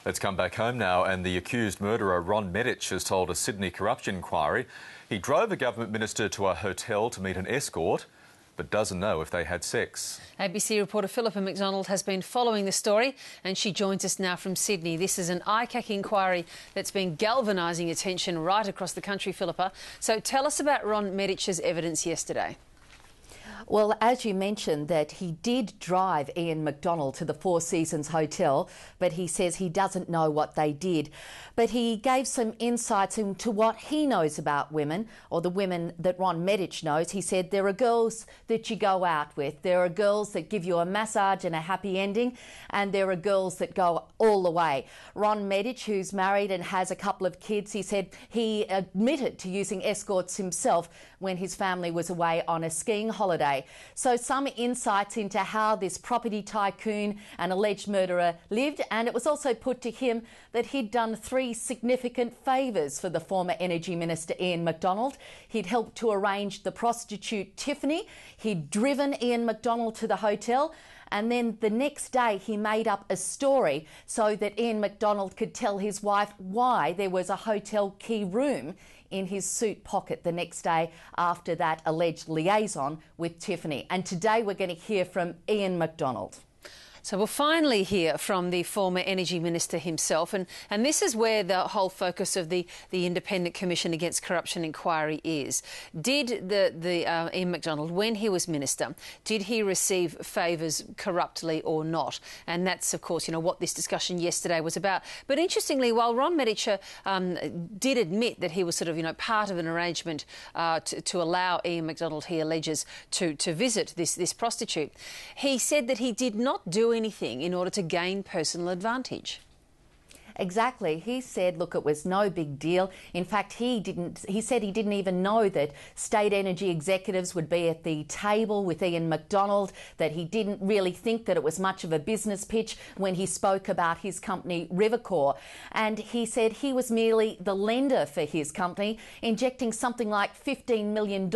Let's come back home now, and the accused murderer Ron Medich has told a Sydney corruption inquiry he drove a government minister to a hotel to meet an escort, but doesn't know if they had sex. ABC reporter Philippa McDonald has been following the story, and she joins us now from Sydney. This is an ICAC inquiry that's been galvanising attention right across the country, Philippa. So tell us about Ron Medich's evidence yesterday. Well, as you mentioned, that he did drive Ian McDonald to the Four Seasons Hotel, but he says he doesn't know what they did. But he gave some insights into what he knows about women, or the women that Ron Medich knows. He said there are girls that you go out with, there are girls that give you a massage and a happy ending, and there are girls that go all the way. Ron Medich, who's married and has a couple of kids, he said he admitted to using escorts himself when his family was away on a skiing holiday. So some insights into how this property tycoon and alleged murderer lived, and it was also put to him that he'd done 3 significant favours for the former Energy Minister Ian McDonald. He'd helped to arrange the prostitute Tiffany, he'd driven Ian McDonald to the hotel, and then the next day he made up a story so that Ian McDonald could tell his wife why there was a hotel key room in his suit pocket the next day after that alleged liaison with Tiffany. And today we're going to hear from Ian McDonald. So we'll finally hear from the former Energy Minister himself, and this is where the whole focus of the Independent Commission Against Corruption inquiry is. Did Ian McDonald, when he was Minister, did he receive favours corruptly or not? And that's, of course, what this discussion yesterday was about. But interestingly, while Ron Medich did admit that he was sort of, part of an arrangement to allow Ian McDonald, he alleges, to visit this prostitute, he said that he did not do anything in order to gain personal advantage. Exactly. He said, look, it was no big deal. In fact, he said he didn't even know that state energy executives would be at the table with Ian McDonald, that he didn't really think that it was much of a business pitch when he spoke about his company, Rivercore. And he said he was merely the lender for his company, injecting something like $15 million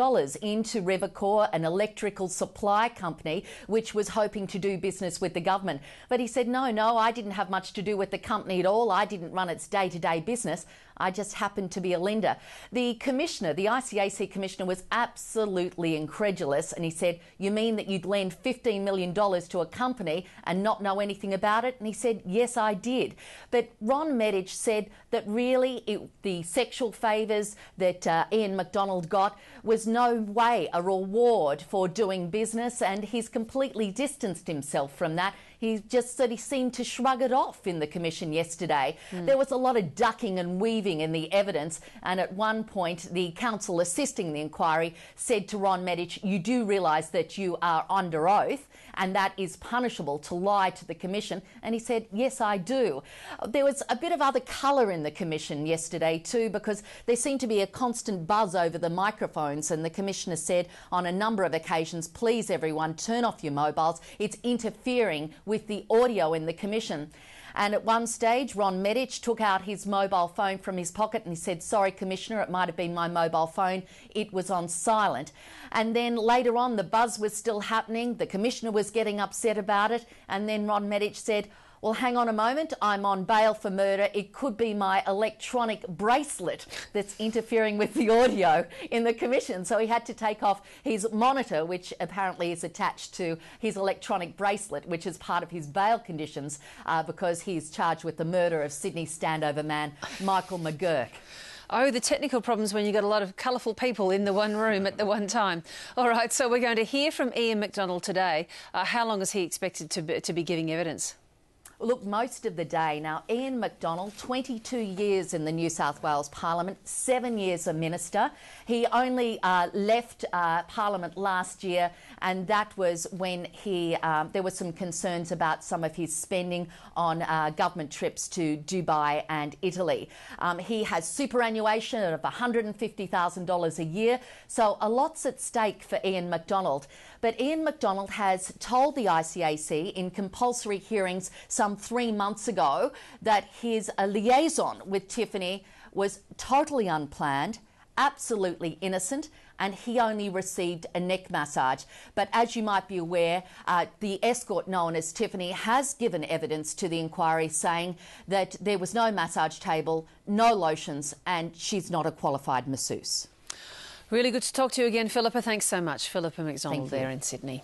into Rivercore, an electrical supply company, which was hoping to do business with the government. But he said, no, I didn't have much to do with the company at all. I didn't run its day-to-day business. I just happened to be a lender. The commissioner, the ICAC commissioner, was absolutely incredulous, and he said, you mean that you'd lend $15 million to a company and not know anything about it? And he said, yes, I did. But Ron Medich said that really the sexual favours that Ian McDonald got was no way a reward for doing business, and he's completely distanced himself from that. He just said he seemed to shrug it off in the commission yesterday. There was a lot of ducking and weaving in the evidence, and at one point the counsel assisting the inquiry said to Ron Medich, you do realise that you are under oath and that is punishable to lie to the commission? And he said, yes, I do. There was a bit of other colour in the commission yesterday too, because there seemed to be a constant buzz over the microphones, and the commissioner said on a number of occasions, please everyone, turn off your mobiles, it's interfering with the audio in the commission. And at one stage, Ron Medich took out his mobile phone from his pocket and he said, sorry, Commissioner, it might have been my mobile phone. It was on silent. And then later on, the buzz was still happening. The Commissioner was getting upset about it. And then Ron Medich said, well, hang on a moment, I'm on bail for murder. It could be my electronic bracelet that's interfering with the audio in the commission. So he had to take off his monitor, which apparently is attached to his electronic bracelet, which is part of his bail conditions, because he's charged with the murder of Sydney standover man Michael McGurk. Oh, the technical problems when you've got a lot of colourful people in the one room at the one time. All right, so we're going to hear from Ian McDonald today. How long is he expected to be giving evidence? Look, most of the day. Now, Ian McDonald, 22 years in the New South Wales Parliament, 7 years a minister. He only left Parliament last year, and that was when there were some concerns about some of his spending on government trips to Dubai and Italy. He has superannuation of $150,000 a year, so a lot's at stake for Ian McDonald. But Ian McDonald has told the ICAC in compulsory hearings some 3 months ago that his liaison with Tiffany was totally unplanned, absolutely innocent, and he only received a neck massage. But as you might be aware, the escort known as Tiffany has given evidence to the inquiry saying that there was no massage table, no lotions, and she's not a qualified masseuse. Really good to talk to you again, Philippa. Thanks so much. Philippa McDonald there in Sydney.